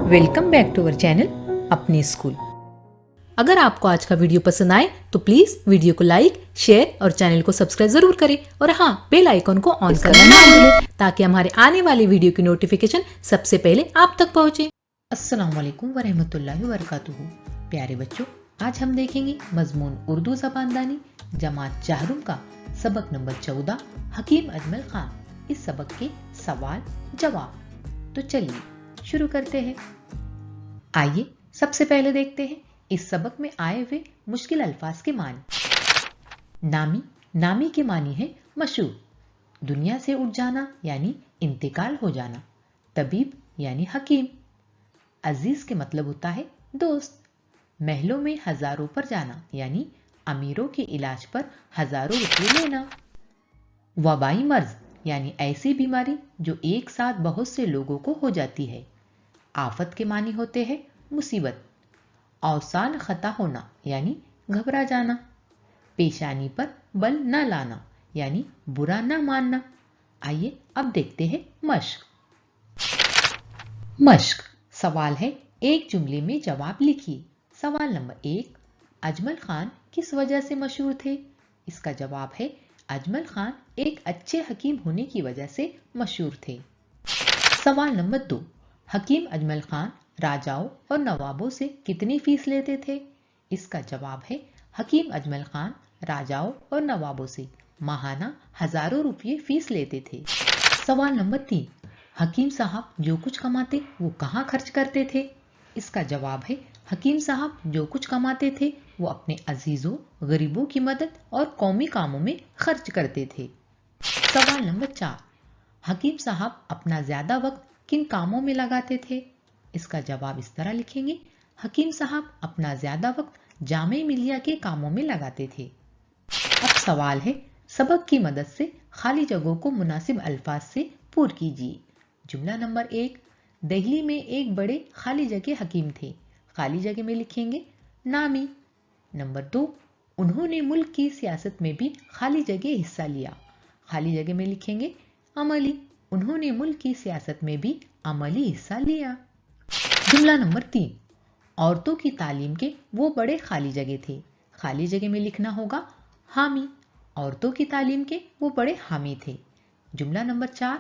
Welcome back to our channel अपने school. अगर आपको आज का वीडियो पसंद आए तो प्लीज वीडियो को लाइक, शेयर और चैनल को सब्सक्राइब जरूर करें और हाँ, बेल आइकन को ऑन करना ना भूलें ताकि हमारे आने वाले वीडियो की नोटिफिकेशन सबसे पहले आप तक पहुंचे। अस्सलाम वालेकुम व रहमतुल्लाहि व बरकातुहू। प्यारे बच्चों, आज हम देखेंगे मजमून उर्दू ज़बानदानी जमात चाहरुम का सबक नंबर 14 हकीम अजमल खान। इस सबक के सवाल जवाब। तो चलिए शुरू करते हैं। आइए सबसे पहले देखते हैं इस सबक में आए हुए मुश्किल अल्फाज के मानी। नामी, नामी के मानी है मशहूर, दुनिया से उठ जाना यानी इंतकाल हो जाना। तबीब यानी हकीम। अजीज के मतलब होता है दोस्त। महलों में हजारों पर जाना यानी अमीरों के इलाज पर हजारों रुपये लेना। वबाई मर्ज यानी ऐसी बीमारी जो एक साथ बहुत से लोगों को हो जाती है। आफत के मानी होते हैं मुसीबत। औसान खता होना यानी घबरा जाना। पेशानी पर बल न लाना यानी बुरा न मानना। आइए अब देखते हैं मश्क। मश्क सवाल है, एक जुमले में जवाब लिखिए। सवाल नंबर 1, अजमल खान किस वजह से मशहूर थे? इसका जवाब है अजमल खान एक अच्छे हकीम होने की वजह से मशहूर थे। सवाल नंबर 2, हकीम अजमल खान राजाओं और नवाबों से कितनी फीस लेते थे? इसका जवाब है हकीम अजमल खान राजाओं और नवाबों से माहाना हजारों रुपये फीस लेते थे। सवाल नंबर 3, हकीम साहब जो कुछ कमाते वो कहाँ खर्च करते थे? इसका जवाब है हकीम साहब जो कुछ कमाते थे वो अपने अजीजों, गरीबों की मदद और कौमी कामों में खर्च करते थे। सवाल नंबर 4, हकीम साहब अपना ज्यादा वक्त किन कामों में लगाते थे? इसका जवाब इस तरह लिखेंगे, हकीम साहब अपना ज्यादा वक्त जामे मिलिया के कामों में लगाते थे। अब सवाल है, सबक की मदद से खाली जगहों को मुनासिब अल्फाज से पूर्ण कीजिए। जुमला नंबर 1, दिल्ली में एक बड़े खाली जगह हकीम थे। खाली जगह में लिखेंगे नामी। नंबर 2, उन्होंने मुल्क की सियासत में भी खाली जगह हिस्सा लिया। खाली जगह में लिखेंगे अमली। उन्होंने मुल्क की सियासत में भी अमली हिस्सा लिया। जुमला नंबर 3, औरतों की तालीम के वो बड़े खाली जगह थे। खाली जगह में लिखना होगा हामी। औरतों की तालीम के वो बड़े हामी थे। जुमला नंबर 4,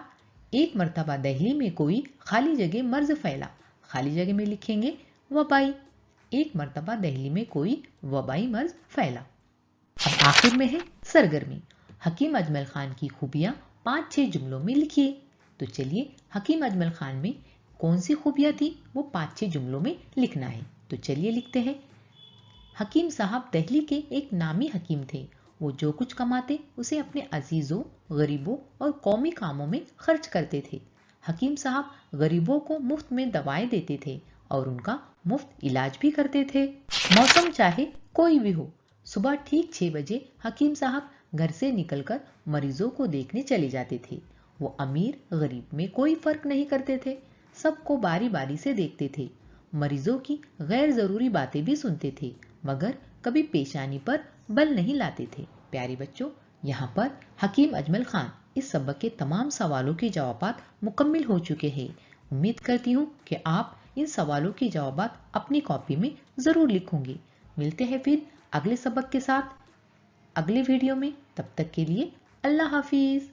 एक मर्तबा दिल्ली में कोई खाली जगह मर्ज फैला। खाली जगह में लिखेंगे वबाई। एक मर्तबा दिल्ली में कोई वबाई मर्ज फैला। अब आखिर में है सरगर्मी। हकीम अजमल खान की खूबियां 5-6 जुमलों में लिखिए। तो चलिए हकीम अजमल खान में कौन सी खूबियां थी वो 5-6 जुमलों में लिखना है। तो चलिए लिखते हैं। हकीम साहब दिल्ली के एक नामी हकीम थे। वो जो कुछ कमाते उसे अपने अजीजों, गरीबों और कौमी कामों में खर्च करते थे। हकीम साहब गरीबों को मुफ्त में दवाएं देते थे और उनका मुफ्त इलाज भी करते थे। मौसम चाहे कोई भी हो, सुबह ठीक 6 बजे हकीम साहब घर से निकलकर मरीजों को देखने चले जाते थे। वो अमीर गरीब में कोई फर्क नहीं करते थे, सबको बारी बारी से देखते थे। मरीजों की गैर जरूरी बातें भी सुनते थे, मगर कभी पेशानी पर बल नहीं लाते थे। प्यारे बच्चों, यहाँ पर हकीम अजमल खान इस सबक के तमाम सवालों के जवाबात मुकम्मिल हो चुके हैं। उम्मीद करती हूँ कि आप इन सवालों के जवाबात अपनी कॉपी में जरूर लिखोगे। मिलते हैं फिर अगले सबक के साथ अगले वीडियो में। तब तक के लिए अल्लाह हाफिज।